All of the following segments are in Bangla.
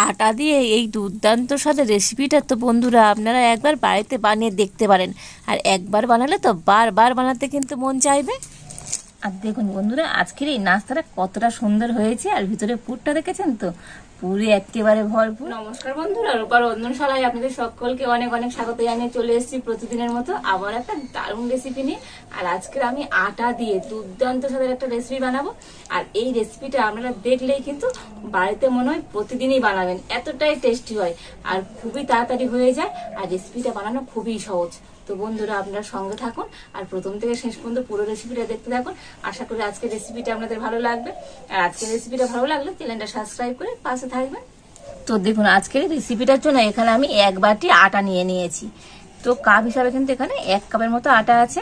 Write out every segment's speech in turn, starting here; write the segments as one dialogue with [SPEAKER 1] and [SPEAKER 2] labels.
[SPEAKER 1] আটা দিয়ে এই দুর্দান্ত স্বাদের রেসিপিটা তো বন্ধুরা আপনারা একবার বাড়িতে বানিয়ে দেখতে পারেন, আর একবার বানালে তো বারবার বানাতে কিন্তু মন চাইবে। আর দেখুন বন্ধুরা, আজকের এই নাস্তাটা কতটা সুন্দর হয়েছে, আর ভিতরে পুরটা দেখেছেন তো, পুরে একেবারে ভরপুর। নমস্কার বন্ধুরা, রূপার রন্ধনশালায় আপনাদের সকলকে অনেক অনেক স্বাগত জানিয়ে চলে এসেছি প্রতিদিনের মতো আবার একটা দারুণ রেসিপি নিয়ে। আর আজকের আমি আটা দিয়ে দুর্দান্ত স্বাদের একটা রেসিপি বানাবো, আর এই রেসিপিটা আপনারা দেখলেই কিন্তু বাড়িতে মনে হয় প্রতিদিনই বানাবেন, এতটাই টেস্টি হয় আর খুবই তাড়াতাড়ি হয়ে যায়, আর রেসিপিটা বানানো খুবই সহজ। তো বন্ধুরা আপনারা সঙ্গে থাকুন আর প্রথম থেকে শেষ পর্যন্ত পুরো রেসিপিটা দেখতে থাকুন। আশা করি আজকের রেসিপিটা আপনাদের ভালো লাগবে, আর আজকের রেসিপিটা ভালো লাগলে চ্যানেলটা সাবস্ক্রাইব করে পাশে থাকবেন। তো দেখুন, আজকের রেসিপিটার জন্য এখানে আমি 1 বাটি আটা নিয়ে নিয়েছি। তো কাপ হিসাবে কিন্তু এখানে 1 কাপের মতো আটা আছে।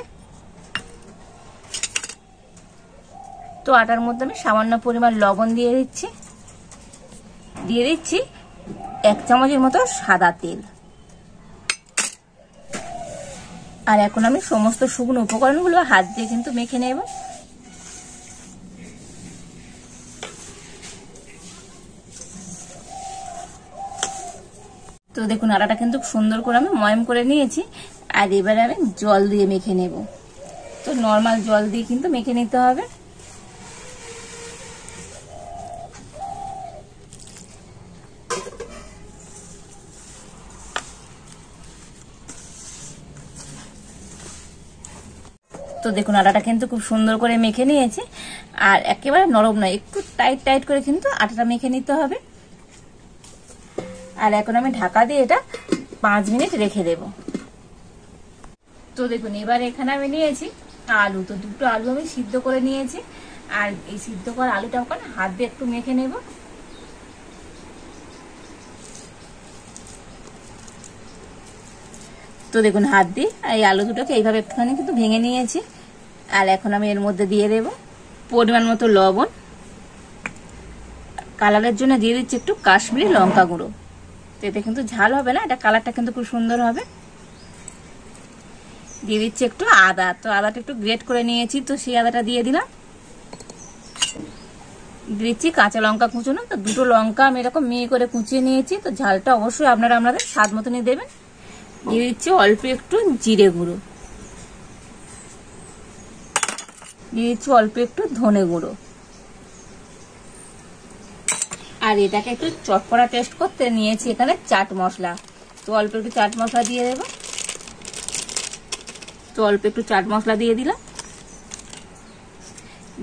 [SPEAKER 1] তো আটার মধ্যে আমি সামান্য পরিমাণ লবণ দিয়ে দিচ্ছি 1 চামচের মতো সাদা তেল। আর এখন আমি সমস্ত শুকনো উপকরণগুলো হাত দিয়ে কিন্তু মেখে নেব। তো দেখুন, আটাটা কিন্তু সুন্দর করে আমি ময়ম করে নিয়েছি, আর এবারে আমি জল দিয়ে মেখে নেব। তো নর্মাল জল দিয়ে কিন্তু মেখে নিতে হবে। তো দেখুন, আটাটা কিন্তু খুব সুন্দর করে মেখে নিয়েছি, আর একেবারে নরম নয়, একটু টাইট টাইট করে কিন্তু আটাটা মেখে নিতে হবে। আর এখন আমি ঢাকা দিয়ে এটা 5 মিনিট রেখে দেব। তো দেখুন, এবার এখানে আমি নিয়েছি আলু। তো 2টো আলু আমি সিদ্ধ করে নিয়েছি, আর এই সিদ্ধ করা আলুটা ওখানে হাত দিয়ে একটু মেখে নেব। তো দেখুন, হাত দিয়ে এই আলু দুটোকে এইভাবে একটুখানি কিন্তু ভেঙে নিয়েছি। আর এখন আমি এর মধ্যে দিয়ে দেব পরিমাণ মতো লবণ, কালারের জন্য দিয়ে দিচ্ছি একটু কাশ্মীরি লঙ্কা গুঁড়ো। তো এতে কিন্তু ঝাল হবে না, এটা কালারটা কিন্তু খুব সুন্দর হবে। দিয়ে দিচ্ছি একটু আদা। তো আদাটা একটু গ্রেট করে নিয়েছি, তো সেই আদাটা দিয়ে দিলাম। দিচ্ছি কাঁচা লঙ্কা কুচোনো। তো 2টো লঙ্কা আমি এরকম মিহি করে কুচিয়ে নিয়েছি। তো ঝালটা অবশ্যই আপনারা আপনাদের স্বাদ মতনই দেবেন। দিয়ে দিচ্ছি অল্প একটু জিরে গুঁড়ো, দিয়ে দিচ্ছি অল্প একটু ধনে গুঁড়ো। আর এটাকে একটু চটপটা টেস্ট করতে নিয়েছি এখানে চাট মশলা। তো অল্প একটু চাট মশলা দিয়ে দেবো। তো অল্প একটু চাট মশলা দিয়ে দিলাম।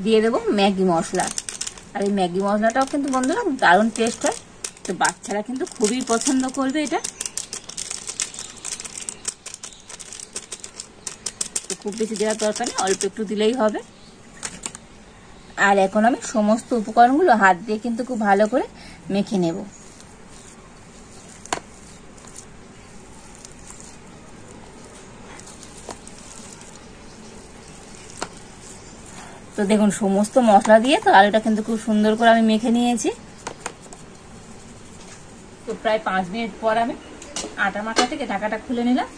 [SPEAKER 1] দিয়ে দেবো ম্যাগি মশলা। আর এই ম্যাগি মশলাটাও কিন্তু বন্ধুরা দারুণ টেস্ট হয়, তো বাচ্চারা কিন্তু খুবই পছন্দ করবে এটা। তো খুব বেশি দেওয়ার দরকার নেই, অল্প একটু দিলেই হবে। আর এখন আমি সমস্ত উপকরণগুলো হাত দিয়ে কিন্তু খুব ভালো করে মেখে নেব। তো দেখুন, সমস্ত মশলা দিয়ে তো আলুটা কিন্তু খুব সুন্দর করে আমি মেখে নিয়েছি। তো প্রায় 5 মিনিট পর আমি আটা মাখা থেকে ঢাকাটা খুলে নিলাম,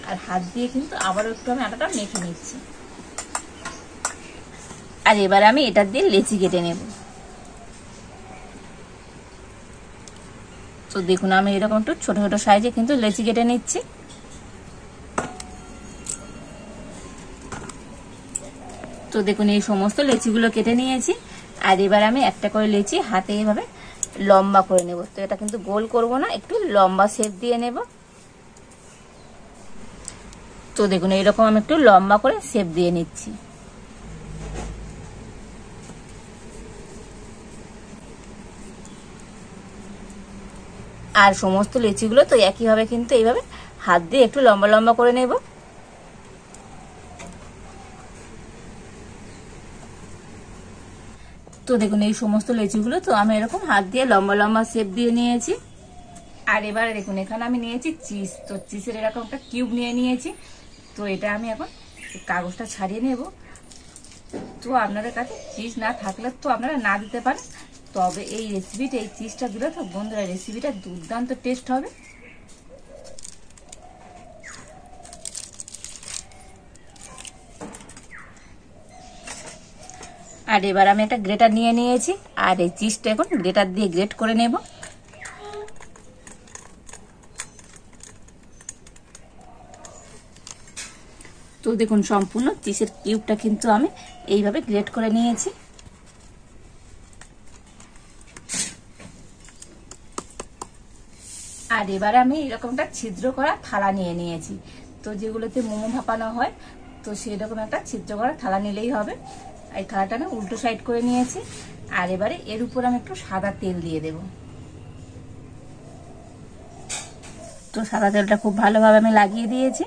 [SPEAKER 1] আর হাত দিয়ে কিন্তু আবারও একটু আমি আটাটা মেখে নিচ্ছি। আর এবার আমি এটা দিয়ে লেচি কেটে নেব। তো দেখুন, আমি এরকম একটু ছোট ছোট সাইজে কিন্তু লেচি কেটে নিচ্ছি। তো দেখুন, এই সমস্ত লেচিগুলো কেটে নিয়েছি, আর এবার আমি একটা করে লেচি হাতে এইভাবে লম্বা করে নেব। তো এটা কিন্তু গোল করব না, একটু লম্বা শেপ দিয়ে নেব। তো দেখুন, এইরকম আমি একটু লম্বা করে শেপ দিয়ে নিচ্ছি। আর সমস্ত লেচিগুলো তো একইভাবে কিন্তু এইভাবে হাত দিয়ে একটু লম্বা লম্বা করে নেব। তো দেখুন, এই সমস্ত লেচিগুলো তো আমি এরকম হাত দিয়ে লম্বা লম্বা শেপ দিয়ে নিয়েছি। আর এবারে দেখুন, এখানে আমি নিয়েছি চিজ। তো চিজের এরকম একটা কিউব নিয়ে নিয়েছি। তো এটা আমি এখন কাগজটা ছাড়িয়ে নেব। তো আপনাদের কাছে চিজ না থাকলে তো আপনারা না দিতে পারেন, তবে এই রেসিপিটা এই চিজটা দিলে তো বন্ধুরা রেসিপিটা দুর্দান্ত টেস্ট হবে। আর এবার আমি একটা গ্রেটার নিয়ে নিয়েছি, আর এই চিজটা এখন গ্রেটার দিয়ে গ্রেট করে নেব। তো দেখুন সম্পূর্ণ চিজের কিউবটা কিন্তু আমি এইভাবে গ্রেট করে নিয়েছি। আর এবারে আমি এরকম একটা ছিদ্র করা থালা নিয়ে নিয়েছি। তো যেগুলোতে মোমো ভাপানো হয়, তো সেরকম একটা ছিদ্র করা থালা নিলেই হবে। এই থালাটা আমি উল্টো সাইড করে নিয়েছি। আর এবারে এর উপর আমি একটু সাদা তেল দিয়ে দেব। তো সাদা তেলটা খুব ভালোভাবে আমি লাগিয়ে দিয়েছি।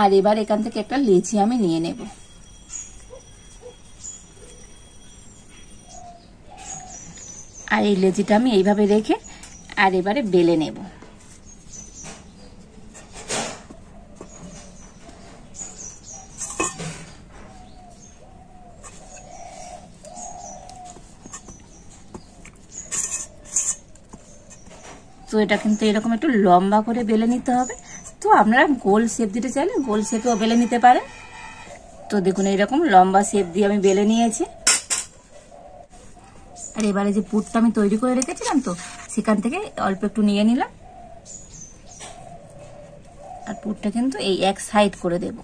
[SPEAKER 1] আর এবার এখান থেকে একটা লেচি আমি নিয়ে নেব। আর এই লেচিটা আমি এইভাবে রেখে আর এবারে বেলে নেব। তো এটা কিন্তু এরকম একটু লম্বা করে বেলে নিতে হবে। তো আপনারা গোল শেপ দিতে চাইলে গোল শেপেও বেলে নিতে পারেন। তো দেখুন এইরকম লম্বা শেপ দিয়ে আমি বেলে নিয়েছি। আর এবারে যে পুরটা আমি তৈরি করে রেখেছিলাম, তো সেখান থেকে অল্প একটু নিয়ে নিলাম। আর পুরটা কিন্তু এই এক সাইড করে দেব।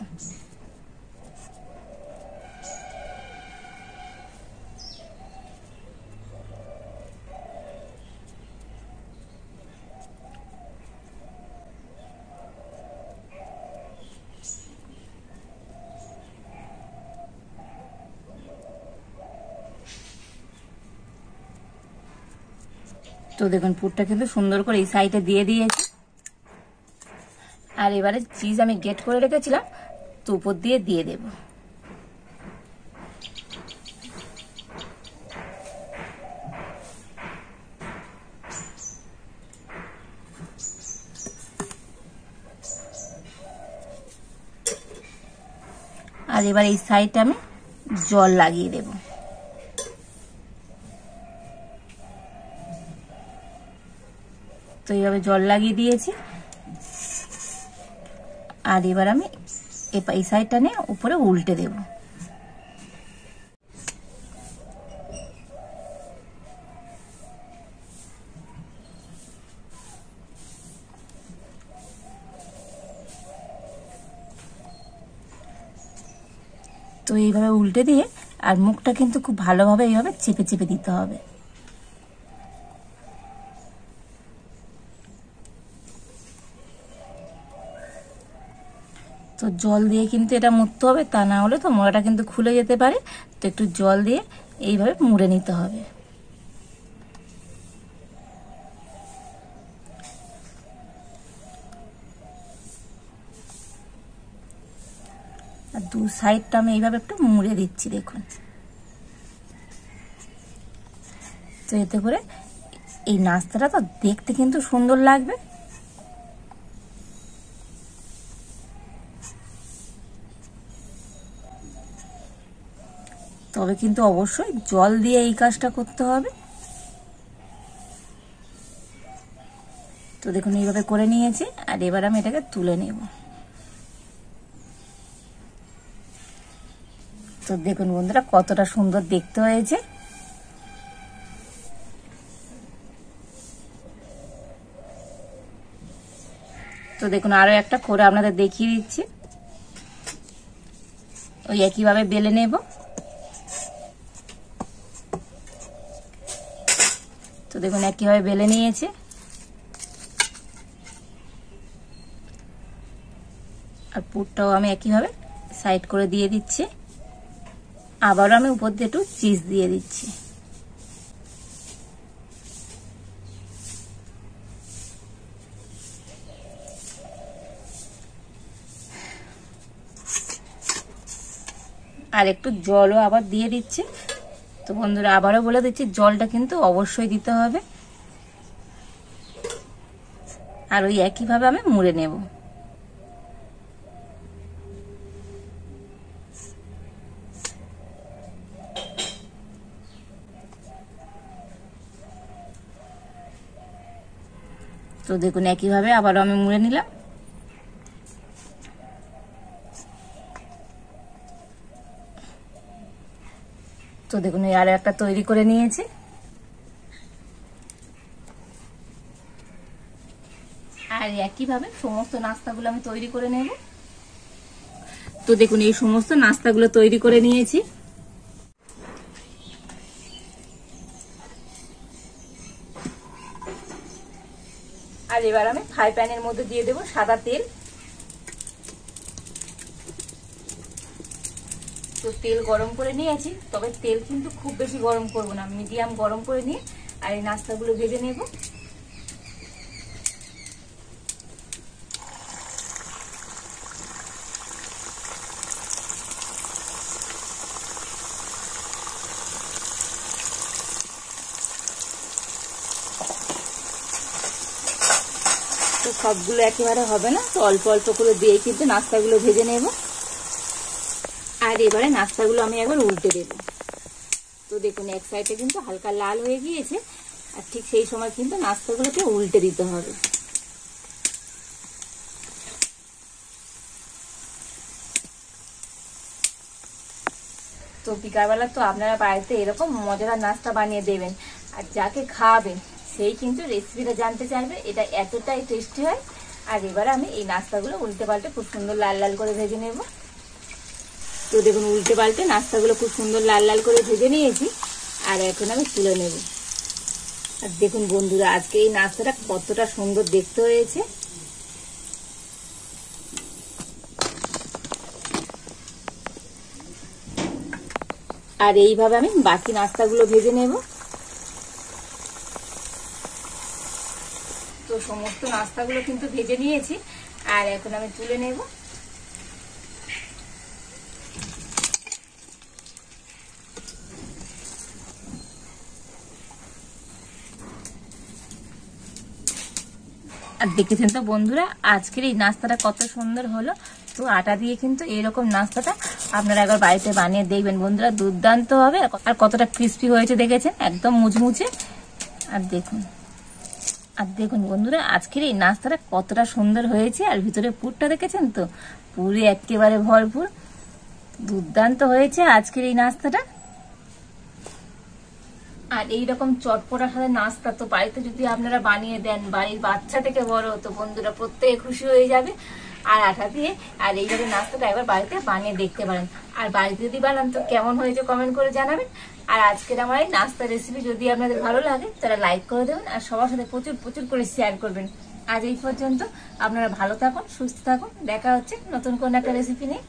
[SPEAKER 1] তো দেখুন পুরটা কিন্তু সুন্দর করে এই সাইডে দিয়ে দিয়েছি। আর এবারে চিজ আমি গ্রেট করে রেখেছিলাম, তো উপর দিয়ে দেব। আর এবার এই সাইডটা আমি জল লাগিয়ে দেব। তো এইভাবে জল লাগিয়ে দিয়েছি। আর এবার আমি এই সাইডটা নিয়ে উপরে উল্টে দেব। তো এইভাবে উল্টে দিয়ে আর মুখটা কিন্তু খুব ভালোভাবে এইভাবে চেপে চেপে দিতে হবে। তো জল দিয়ে কিন্তু এটা মুড়তে হবে, তা না হলে তো মোড়াটা কিন্তু খুলে যেতে পারে। তো একটু জল দিয়ে এইভাবে মুড়ে নিতে হবে। আর দু সাইডটা আমি এইভাবে একটু মুড়ে দিচ্ছি দেখুন। তো এতে করে এই নাস্তাটা তো দেখতে কিন্তু সুন্দর লাগবে। তবে কিন্তু অবশ্যই জল দিয়ে এই কাজটা করতে হবে। তো দেখুন এইভাবে করে নিয়েছি। আর এবার আমি এটাকে তুলে নেব। তো দেখুন বন্ধুরা কতটা সুন্দর দেখতে হয়েছে। তো দেখুন আরো একটা করে আপনাদের দেখিয়ে দিচ্ছি। ওই একইভাবে বেলে নেব। তো দেখুন একইভাবে বেলে নিয়েছে। আর পুরটাও আমি একইভাবে সাইড করে দিয়ে দিচ্ছি। আবারও আমি উপর দিয়ে একটু চিজ দিয়ে দিচ্ছি। আর একটু জলও আবার দিয়ে দিচ্ছি। তো বন্ধুরা আবারও বলে দিচ্ছি, জলটা কিন্তু অবশ্যই দিতে হবে। আর ওই একইভাবে আমি মুড়ে নেব। তো দেখুন একইভাবে আবারও আমি মুড়ে নিলাম। তো দেখুন এই আরো একটা তৈরি করে নিয়েছি। আর একইভাবে সমস্ত নাস্তাগুলো আমি তৈরি করে নেব। তো দেখুন এই সমস্ত নাস্তাগুলো তৈরি করে নিয়েছি। আর এবার আমি ফ্রাই প্যানের মধ্যে দিয়ে দেবো সাদা তেল। তো তেল গরম করে নিয়েছি, তবে তেল কিন্তু খুব বেশি গরম করব না, মিডিয়াম গরম করে নিয়ে আর এই নাস্তাগুলো ভেজে নেব। তো সবগুলো একেবারে হবে না, তো অল্প অল্প করে দিয়ে কিন্তু নাস্তাগুলো ভেজে নেব। আর এবারে নাস্তাগুলো আমি একবার উল্টে দেব। তো দেখুন এক সাইডে কিন্তু হালকা লাল হয়ে গিয়েছে, আর ঠিক সেই সময় কিন্তু নাস্তাগুলোকে উল্টে দিতে হবে। তো বিকালবেলা তো আপনারা বাড়িতে এরকম মজাদার নাস্তা বানিয়ে দেবেন, আর যাকে খাওয়াবেন সেই কিন্তু রেসিপিটা জানতে চাইবে, এটা এতটাই টেস্টি হয়। আর এবারে আমি এই নাস্তাগুলো উল্টে পাল্টে খুব সুন্দর লাল লাল করে ভেজে নেব। তো দেখুন উল্টে পাল্টে নাস্তাগুলো খুব সুন্দর লাল লাল করে ভেজে নিয়েছি, আর এখন আমি তুলে নেব। আর দেখুন বন্ধুরা আজকে এই নাস্তাটা কতটা সুন্দর দেখতে হয়েছে। আর এইভাবে আমি বাকি নাস্তাগুলো ভেজে নেব। তো সমস্ত নাস্তাগুলো কিন্তু ভেজে নিয়েছি, আর এখন আমি তুলে নেব। আর দেখেছেন তো বন্ধুরা আজকের এই নাস্তাটা কত সুন্দর হলো। তো আটা দিয়ে কিন্তু এরকম নাস্তাটা আপনারা একবার বাড়িতে বানিয়ে দেখবেন বন্ধুরা, দুর্দান্ত হবে। আর কতটা ক্রিস্পি হয়েছে দেখেছেন, একদম মুচমুচে। আর দেখুন বন্ধুরা আজকের এই নাস্তাটা কতটা সুন্দর হয়েছে, আর ভিতরে পুরটা দেখেছেন তো, পুরি একেবারে ভরপুর, দুর্দান্ত হয়েছে আজকের এই নাস্তাটা। আর এইরকম চটপটার সাথে নাস্তা তো বাড়িতে যদি আপনারা বানিয়ে দেন, বাড়ির বাচ্চা থেকে বড় তো বন্ধুরা প্রত্যেকে খুশি হয়ে যাবে। আর আটা দিয়ে আর এইভাবে নাস্তাটা একবার বাড়িতে বানিয়ে দেখতে পারেন। আর বাড়িতে যদি বানান তো কেমন হয়েছে কমেন্ট করে জানাবেন। আর আজকের আমার এই নাস্তা রেসিপি যদি আপনাদের ভালো লাগে তাহলে লাইক করে দেবেন, আর সবার সাথে প্রচুর প্রচুর করে শেয়ার করবেন। আজ এই পর্যন্ত, আপনারা ভালো থাকুন, সুস্থ থাকুন, দেখা হচ্ছে নতুন কোন একটা রেসিপি নিয়ে।